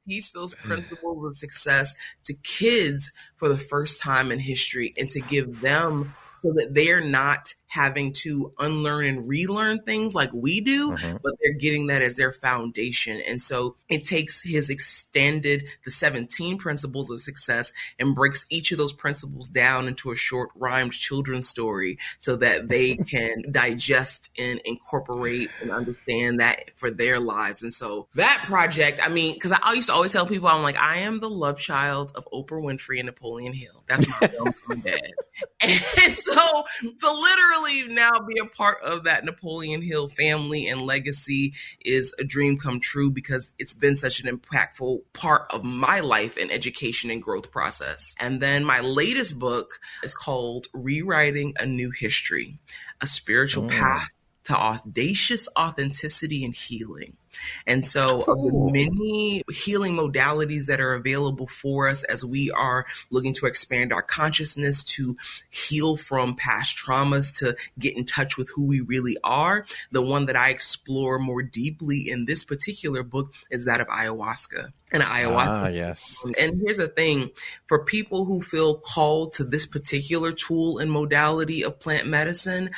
teach those principles of success to kids for the first time in history, and to give them so that they're not having to unlearn and relearn things like we do, but they're getting that as their foundation. And so it takes his extended, the 17 principles of success, and breaks each of those principles down into a short rhymed children's story so that they can digest and incorporate and understand that for their lives. And so that project, I mean, because I used to always tell people, I'm like, I am the love child of Oprah Winfrey and Napoleon Hill. That's my mom and dad. And so to literally now be a part of that Napoleon Hill family and legacy is a dream come true, because it's been such an impactful part of my life and education and growth process. And then my latest book is called Rewriting a New History, a spiritual path to audacious authenticity and healing. And so of the many healing modalities that are available for us as we are looking to expand our consciousness, to heal from past traumas, to get in touch with who we really are, the one that I explore more deeply in this particular book is that of ayahuasca. And ayahuasca. Yes. And here's the thing, for people who feel called to this particular tool and modality of plant medicine,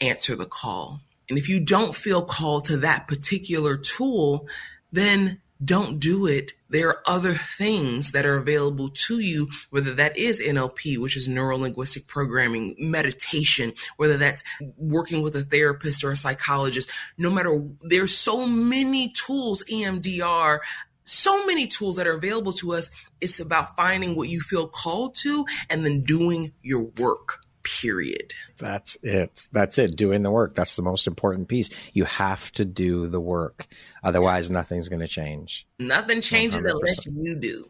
answer the call. And if you don't feel called to that particular tool, then don't do it. There are other things that are available to you, whether that is NLP, which is neuro-linguistic programming, meditation, whether that's working with a therapist or a psychologist. No matter, there's so many tools, EMDR, so many tools that are available to us. It's about finding what you feel called to and then doing your work. Period. That's it. That's it. Doing the work. That's the most important piece. You have to do the work. Otherwise, nothing's going to change. Nothing changes 100%. Unless you do.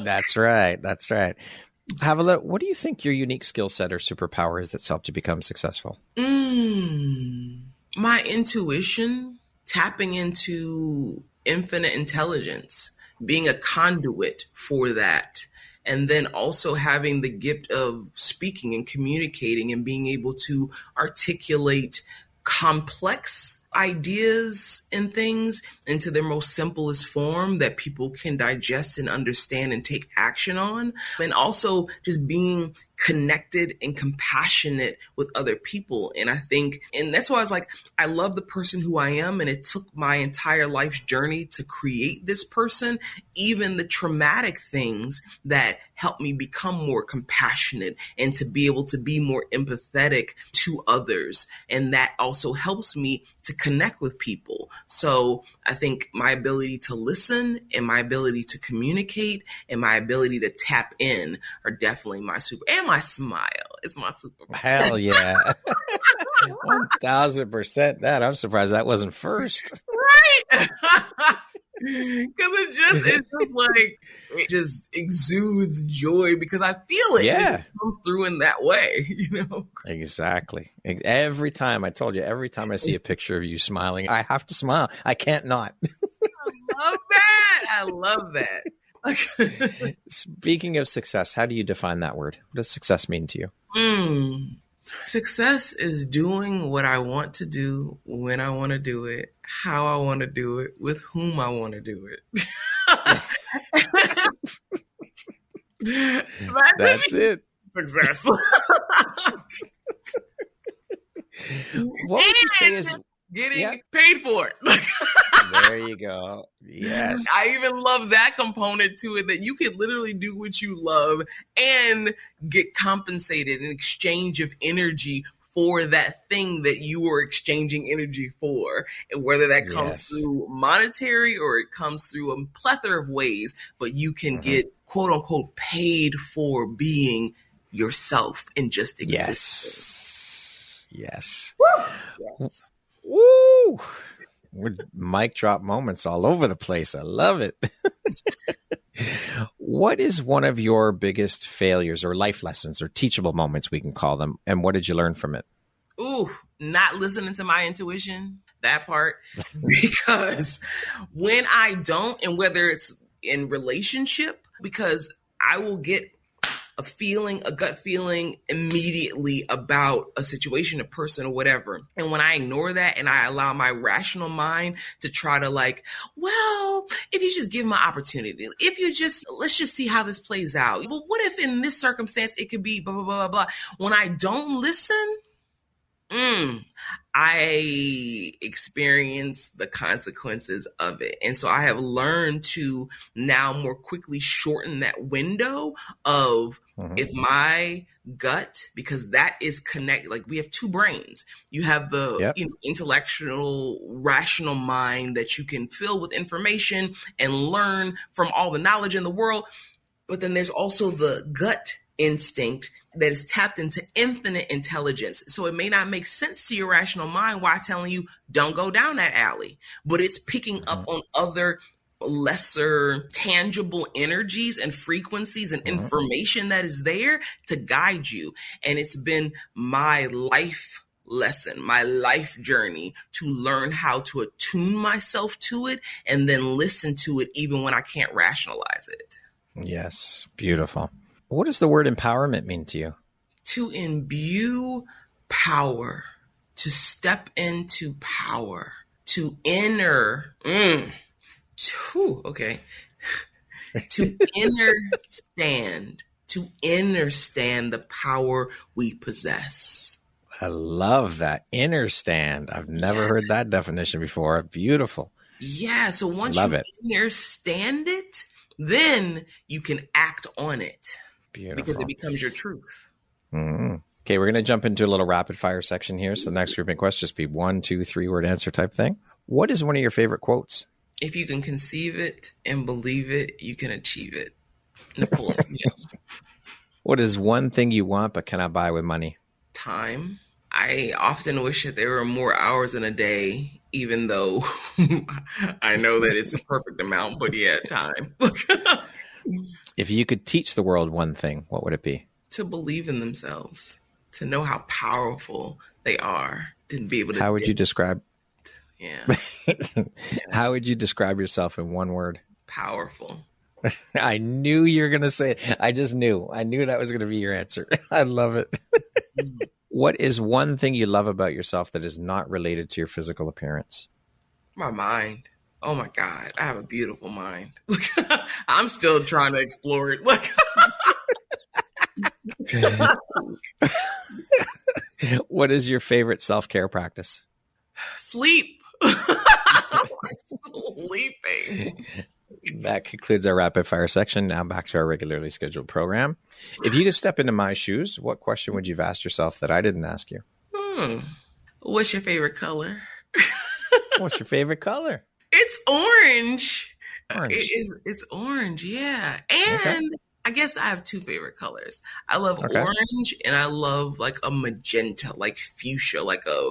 That's right. That's right. Havilah, what do you think your unique skill set or superpower is that's helped you become successful? My intuition, tapping into infinite intelligence, being a conduit for that. And then also having the gift of speaking and communicating and being able to articulate complex ideas and things into their most simplest form that people can digest and understand and take action on. And also just being connected and compassionate with other people. And I think, and that's why I was like, I love the person who I am. And it took my entire life's journey to create this person, even the traumatic things that helped me become more compassionate and to be able to be more empathetic to others. And that also helps me to connect with people. So I think my ability to listen and my ability to communicate and my ability to tap in are definitely my super, and my smile is my super. Hell yeah. 1000% that. I'm surprised that wasn't first. Right. it's just like, it just exudes joy because I feel it. Yeah. It comes through in that way, you know? Exactly. Every time, I told you, every time I see a picture of you smiling, I have to smile. I can't not. I love that. Speaking of success, how do you define that word? What does success mean to you? Success is doing what I want to do, when I want to do it, how I want to do it, with whom I want to do it. That's it. Success. What would you say is getting paid for it? There you go. Yes. I even love that component to it, that you can literally do what you love and get compensated in exchange of energy for that thing that you were exchanging energy for. And whether that comes through monetary or it comes through a plethora of ways, but you can get quote unquote paid for being yourself and just existing. Yes. Woo! Yes. Woo! With mic drop moments all over the place. I love it. What is one of your biggest failures or life lessons or teachable moments, we can call them, and what did you learn from it? Ooh, not listening to my intuition, that part. Because when I don't, and whether it's in relationship, because I will get a gut feeling immediately about a situation, a person, or whatever. And when I ignore that and I allow my rational mind to try to like, well, if you just give them an opportunity, let's just see how this plays out. Well, what if in this circumstance it could be blah, blah, blah, blah. When I don't listen, I experience the consequences of it. And so I have learned to now more quickly shorten that window of if my gut, because that is connected, like we have two brains. You have the intellectual, rational mind that you can fill with information and learn from all the knowledge in the world. But then there's also the gut instinct that is tapped into infinite intelligence. So it may not make sense to your rational mind why telling you don't go down that alley, but it's picking up on other lesser tangible energies and frequencies and information that is there to guide you. And it's been my life lesson, my life journey to learn how to attune myself to it and then listen to it even when I can't rationalize it. Yes. Beautiful. What does the word empowerment mean to you? To imbue power, to step into power, to understand the power we possess. I love that. Understand. I've never heard that definition before. Beautiful. Yeah. So once you understand it, then you can act on it. Beautiful. Because it becomes your truth. Okay, we're going to jump into a little rapid fire section here. So the next grouping questions just be 1, 2, 3 word answer type thing. What is one of your favorite quotes? If you can conceive it and believe it, you can achieve it. Napoleon. What is one thing you want but cannot buy with money? Time. I often wish that there were more hours in a day, even though I know that it's a perfect amount, but yeah, time. If you could teach the world one thing, what would it be? To believe in themselves, to know how powerful they are, to be able to. How would you describe? Yeah. How would you describe yourself in one word? Powerful. I knew you were going to say it. I just knew. I knew that was going to be your answer. I love it. What is one thing you love about yourself that is not related to your physical appearance? My mind. Oh my God. I have a beautiful mind. I'm still trying to explore it. What is your favorite self-care practice? Sleep. Sleeping. That concludes our rapid fire section. Now back to our regularly scheduled program. If you could step into my shoes, what question would you have asked yourself that I didn't ask you? What's your favorite color? What's your favorite color? It's orange. It's orange, yeah. And I guess I have two favorite colors. I love orange and I love like a magenta, like fuchsia, like a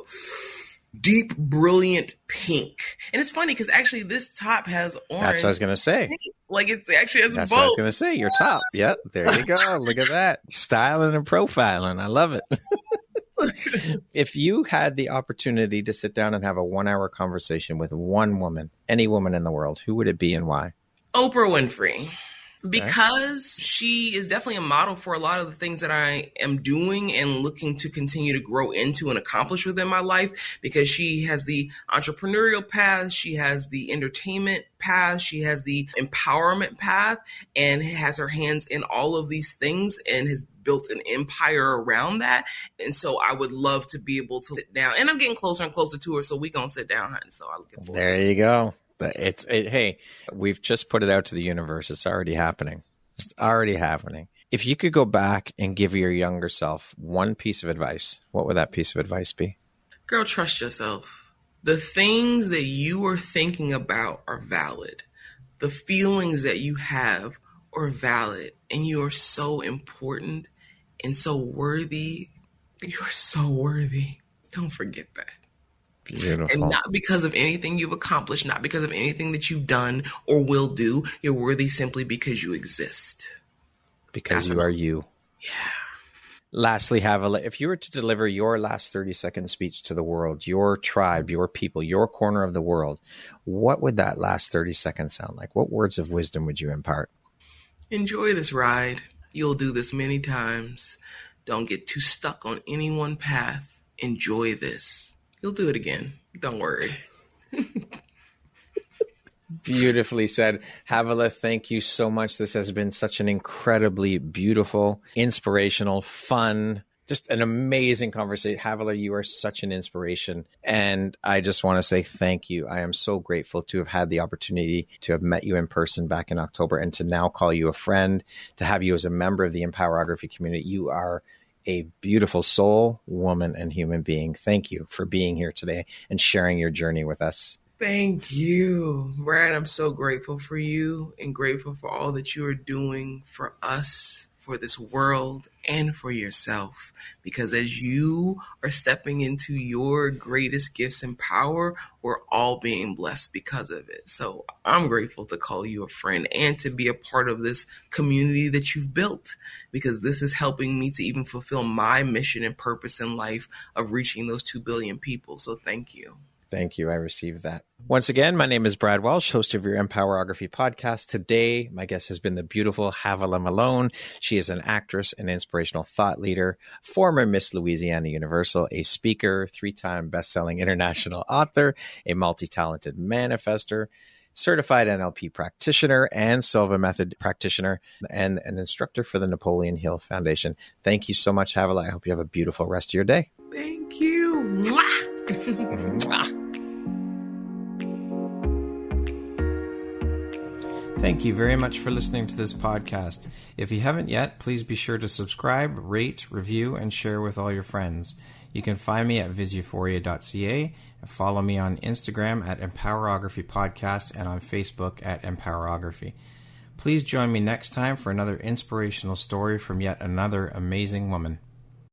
deep, brilliant pink. And it's funny because actually this top has orange. That's what I was going to say. Like it actually has That's both. what I was going to say. Your top. Yep. There you go. Look at that. Styling and profiling. I love it. If you had the opportunity to sit down and have a 1-hour conversation with one woman, any woman in the world, who would it be and why? Oprah Winfrey. Because she is definitely a model for a lot of the things that I am doing and looking to continue to grow into and accomplish within my life, because she has the entrepreneurial path, she has the entertainment path, she has the empowerment path, and has her hands in all of these things and has built an empire around that. And so I would love to be able to sit down, and I'm getting closer and closer to her, so we gonna sit down, honey. So I look forward there you go. Hey, we've just put it out to the universe. It's already happening. It's already happening. If you could go back and give your younger self one piece of advice, what would that piece of advice be? Girl, trust yourself. The things that you are thinking about are valid. The feelings that you have are valid. And you are so important and so worthy. You are so worthy. Don't forget that. Beautiful. And not because of anything you've accomplished, not because of anything that you've done or will do. You're worthy simply because you exist. Because you are you. Yeah. Lastly, Havilah, if you were to deliver your last 30-second speech to the world, your tribe, your people, your corner of the world, what would that last 30 seconds sound like? What words of wisdom would you impart? Enjoy this ride. You'll do this many times. Don't get too stuck on any one path. Enjoy this. You'll do it again. Don't worry. Beautifully said. Havilah, thank you so much. This has been such an incredibly beautiful, inspirational, fun, just an amazing conversation. Havilah, you are such an inspiration. And I just want to say thank you. I am so grateful to have had the opportunity to have met you in person back in October and to now call you a friend, to have you as a member of the Empowerography community. You are a beautiful soul, woman, and human being. Thank you for being here today and sharing your journey with us. Thank you, Brad. I'm so grateful for you and grateful for all that you are doing for us, for this world, and for yourself. Because as you are stepping into your greatest gifts and power, we're all being blessed because of it. So I'm grateful to call you a friend and to be a part of this community that you've built, because this is helping me to even fulfill my mission and purpose in life of reaching those 2 billion people. So thank you. Thank you. I received that. Once again, my name is Brad Welsh, host of your Empowerography podcast. Today, my guest has been the beautiful Havilah Malone. She is an actress, an inspirational thought leader, former Miss Louisiana Universal, a speaker, 3-time best-selling international author, a multi-talented manifester, certified NLP practitioner and Silva Method practitioner, and an instructor for the Napoleon Hill Foundation. Thank you so much, Havilah. I hope you have a beautiful rest of your day. Thank you. Mwah! Mwah. Thank you very much for listening to this podcast. If you haven't yet, please be sure to subscribe, rate, review, and share with all your friends. You can find me at visuphoria.ca and follow me on Instagram at Empowerography Podcast and on Facebook at Empowerography. Please join me next time for another inspirational story from yet another amazing woman.